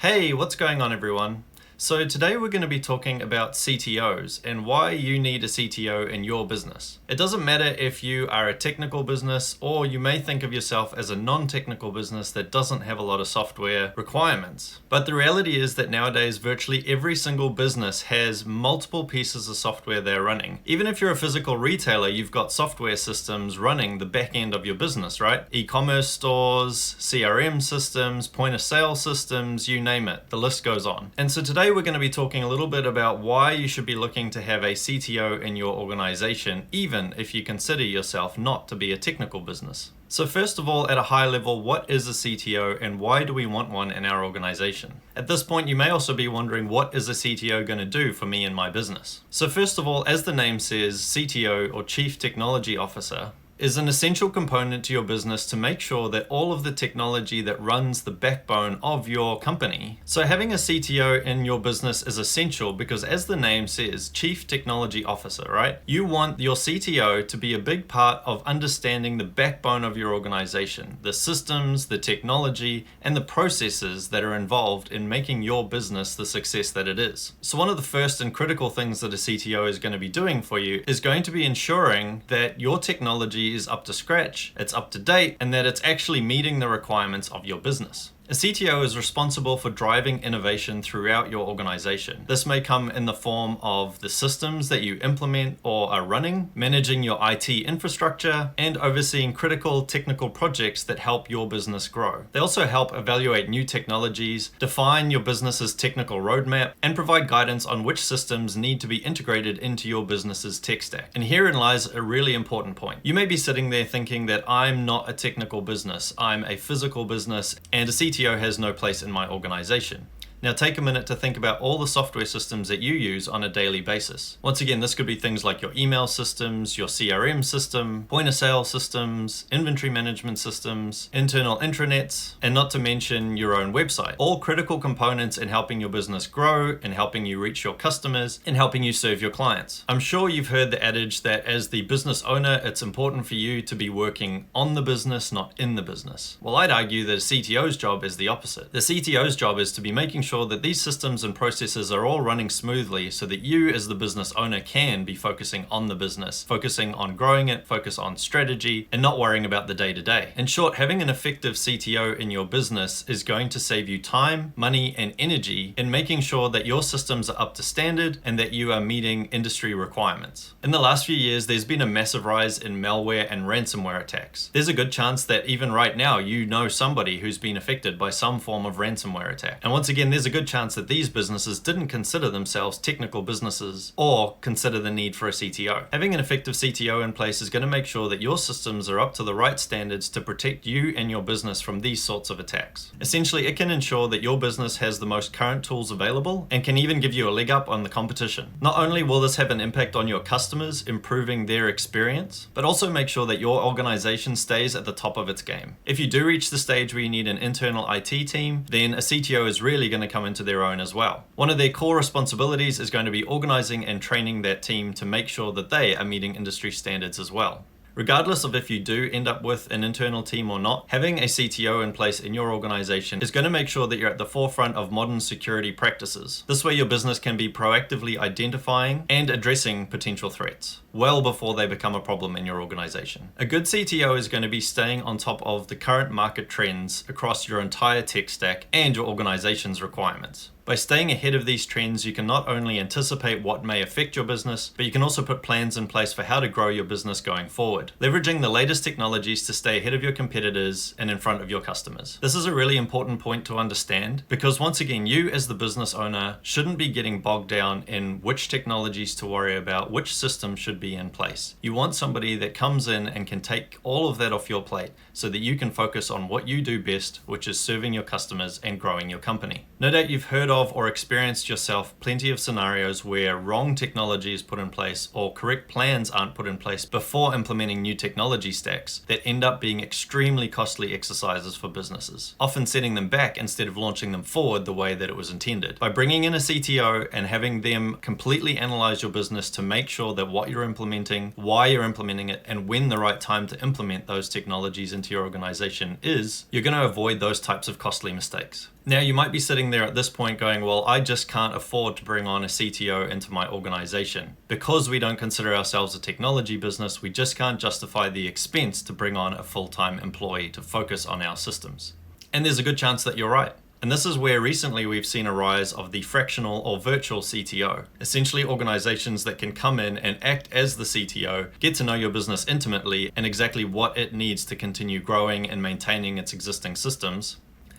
Hey, what's going on everyone? So today we're going to be talking about CTOs and why you need a CTO in your business. It doesn't matter if you are a technical business or you may think of yourself as a non-technical business that doesn't have a lot of software requirements. But the reality is that nowadays virtually every single business has multiple pieces of software they're running. Even if you're a physical retailer, you've got software systems running the back end of your business, right? E-commerce stores, CRM systems, point of sale systems, you name it. The list goes on. And so today we're going to be talking a little bit about why you should be looking to have a CTO in your organization, even if you consider yourself not to be a technical business. So first of all, at a high level, what is a CTO and why do we want one in our organization? At this point, you may also be wondering, what is a CTO going to do for me and my business? So first of all, as the name says, CTO or Chief Technology Officer is an essential component to your business to make sure that all of the technology that runs the backbone of your company. So having a CTO in your business is essential because, as the name says, Chief Technology Officer, right? You want your CTO to be a big part of understanding the backbone of your organization, the systems, the technology, and the processes that are involved in making your business the success that it is. So one of the first and critical things that a CTO is going to be doing for you is going to be ensuring that your technology is up to scratch, it's up to date, and that it's actually meeting the requirements of your business. A CTO is responsible for driving innovation throughout your organization. This may come in the form of the systems that you implement or are running, managing your IT infrastructure, and overseeing critical technical projects that help your business grow. They also help evaluate new technologies, define your business's technical roadmap, and provide guidance on which systems need to be integrated into your business's tech stack. And herein lies a really important point. You may be sitting there thinking that I'm not a technical business, I'm a physical business, and a CTO has no place in my organization. Now take a minute to think about all the software systems that you use on a daily basis. Once again, this could be things like your email systems, your CRM system, point of sale systems, inventory management systems, internal intranets, and not to mention your own website. All critical components in helping your business grow, in helping you reach your customers, in helping you serve your clients. I'm sure you've heard the adage that as the business owner, it's important for you to be working on the business, not in the business. Well, I'd argue that a CTO's job is the opposite. The CTO's job is to be making sure that these systems and processes are all running smoothly so that you as the business owner can be focusing on the business, focusing on growing it, focus on strategy, and not worrying about the day-to-day. In short, having an effective CTO in your business is going to save you time, money, and energy in making sure that your systems are up to standard and that you are meeting industry requirements. In the last few years, there's been a massive rise in malware and ransomware attacks. There's a good chance that even right now you know somebody who's been affected by some form of ransomware attack. And once again, there's a good chance that these businesses didn't consider themselves technical businesses or consider the need for a CTO. Having an effective CTO in place is going to make sure that your systems are up to the right standards to protect you and your business from these sorts of attacks. Essentially, it can ensure that your business has the most current tools available and can even give you a leg up on the competition. Not only will this have an impact on your customers, improving their experience, but also make sure that your organization stays at the top of its game. If you do reach the stage where you need an internal IT team, then a CTO is really going to come into their own as well. One of their core responsibilities is going to be organizing and training that team to make sure that they are meeting industry standards as well. Regardless of if you do end up with an internal team or not, having a CTO in place in your organization is going to make sure that you're at the forefront of modern security practices. This way your business can be proactively identifying and addressing potential threats well before they become a problem in your organization. A good CTO is going to be staying on top of the current market trends across your entire tech stack and your organization's requirements. By staying ahead of these trends, you can not only anticipate what may affect your business, but you can also put plans in place for how to grow your business going forward, leveraging the latest technologies to stay ahead of your competitors and in front of your customers. This is a really important point to understand because, once again, you as the business owner shouldn't be getting bogged down in which technologies to worry about, which systems should be in place. You want somebody that comes in and can take all of that off your plate so that you can focus on what you do best, which is serving your customers and growing your company. No doubt you've heard of or experienced yourself plenty of scenarios where wrong technology is put in place or correct plans aren't put in place before implementing new technology stacks that end up being extremely costly exercises for businesses, often setting them back instead of launching them forward the way that it was intended. By bringing in a CTO and having them completely analyze your business to make sure that what you're implementing, why you're implementing it, and when the right time to implement those technologies into into your organization is, you're going to avoid those types of costly mistakes. Now, you might be sitting there at this point going, well, I just can't afford to bring on a CTO into my organization. Because we don't consider ourselves a technology business, we just can't justify the expense to bring on a full-time employee to focus on our systems. And there's a good chance that you're right. And this is where recently we've seen a rise of the fractional or virtual CTO. Essentially organizations that can come in and act as the CTO, get to know your business intimately and exactly what it needs to continue growing and maintaining its existing systems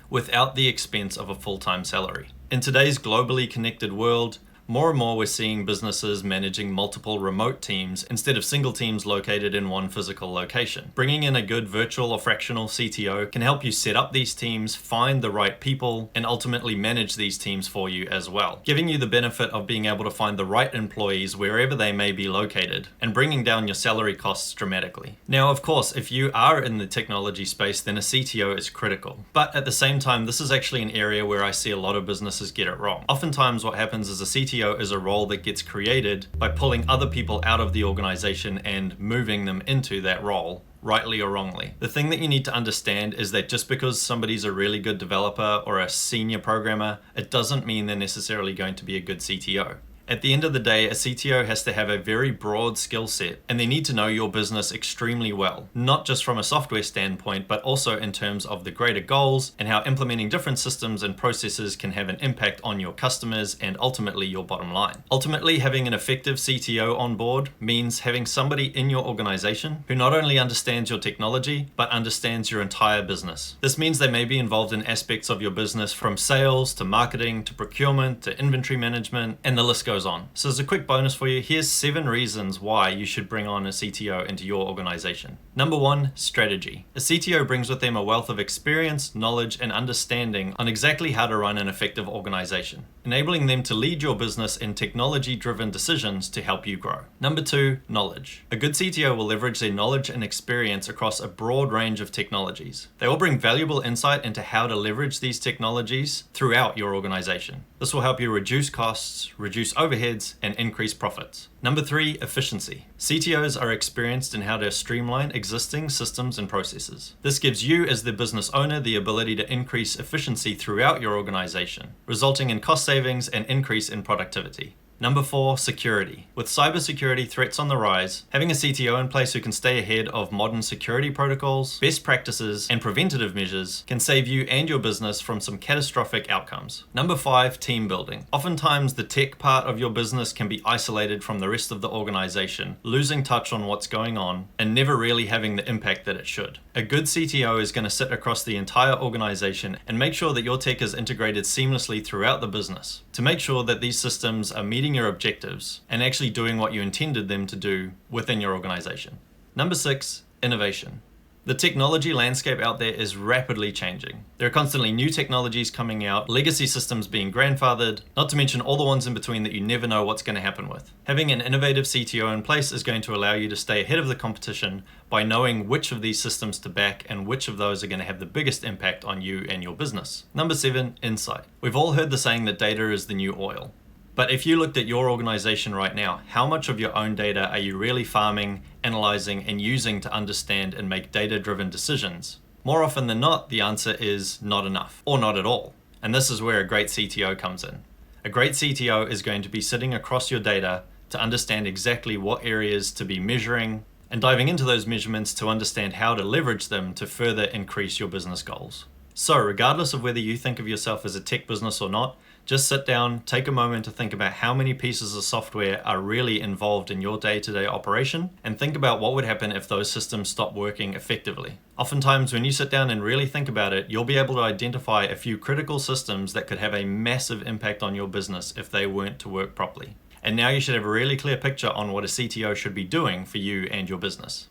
without the expense of a full-time salary. In today's globally connected world, more and more we're seeing businesses managing multiple remote teams instead of single teams located in one physical location. Bringing in a good virtual or fractional CTO can help you set up these teams, find the right people, and ultimately manage these teams for you as well, giving you the benefit of being able to find the right employees wherever they may be located and bringing down your salary costs dramatically. Now, of course, if you are in the technology space, then a CTO is critical. But at the same time, this is actually an area where I see a lot of businesses get it wrong. Oftentimes what happens is a CTO is a role that gets created by pulling other people out of the organization and moving them into that role, rightly or wrongly. The thing that you need to understand is that just because somebody's a really good developer or a senior programmer, it doesn't mean they're necessarily going to be a good CTO. At the end of the day, a CTO has to have a very broad skill set and they need to know your business extremely well, not just from a software standpoint, but also in terms of the greater goals and how implementing different systems and processes can have an impact on your customers and ultimately your bottom line. Ultimately, having an effective CTO on board means having somebody in your organization who not only understands your technology, but understands your entire business. This means they may be involved in aspects of your business from sales to marketing to procurement to inventory management, and the list goes on. So as a quick bonus for you, here's 7 reasons why you should bring on a CTO into your organization. Number 1, strategy. A CTO brings with them a wealth of experience, knowledge, and understanding on exactly how to run an effective organization, enabling them to lead your business in technology-driven decisions to help you grow. Number 2, knowledge. A good CTO will leverage their knowledge and experience across a broad range of technologies. They will bring valuable insight into how to leverage these technologies throughout your organization. This will help you reduce costs, reduce overheads, and increase profits. Number 3, efficiency. CTOs are experienced in how to streamline existing systems and processes. This gives you as the business owner the ability to increase efficiency throughout your organization, resulting in cost savings and increase in productivity. Number 4, security. With cybersecurity threats on the rise, having a CTO in place who can stay ahead of modern security protocols, best practices, and preventative measures can save you and your business from some catastrophic outcomes. Number 5, team building. Oftentimes, the tech part of your business can be isolated from the rest of the organization, losing touch on what's going on, and never really having the impact that it should. A good CTO is going to sit across the entire organization and make sure that your tech is integrated seamlessly throughout the business to make sure that these systems are meeting your objectives and actually doing what you intended them to do within your organization. Number 6, innovation. The technology landscape out there is rapidly changing. There are constantly new technologies coming out, legacy systems being grandfathered, not to mention all the ones in between that you never know what's going to happen with. Having an innovative CTO in place is going to allow you to stay ahead of the competition by knowing which of these systems to back and which of those are going to have the biggest impact on you and your business. Number 7, insight. We've all heard the saying that data is the new oil. But if you looked at your organization right now, how much of your own data are you really farming, analyzing, and using to understand and make data-driven decisions? More often than not, the answer is not enough, or not at all. And this is where a great CTO comes in. A great CTO is going to be sitting across your data to understand exactly what areas to be measuring, and diving into those measurements to understand how to leverage them to further increase your business goals. So regardless of whether you think of yourself as a tech business or not, just sit down, take a moment to think about how many pieces of software are really involved in your day-to-day operation, and think about what would happen if those systems stop working effectively. Oftentimes, when you sit down and really think about it, you'll be able to identify a few critical systems that could have a massive impact on your business if they weren't to work properly. And now you should have a really clear picture on what a CTO should be doing for you and your business.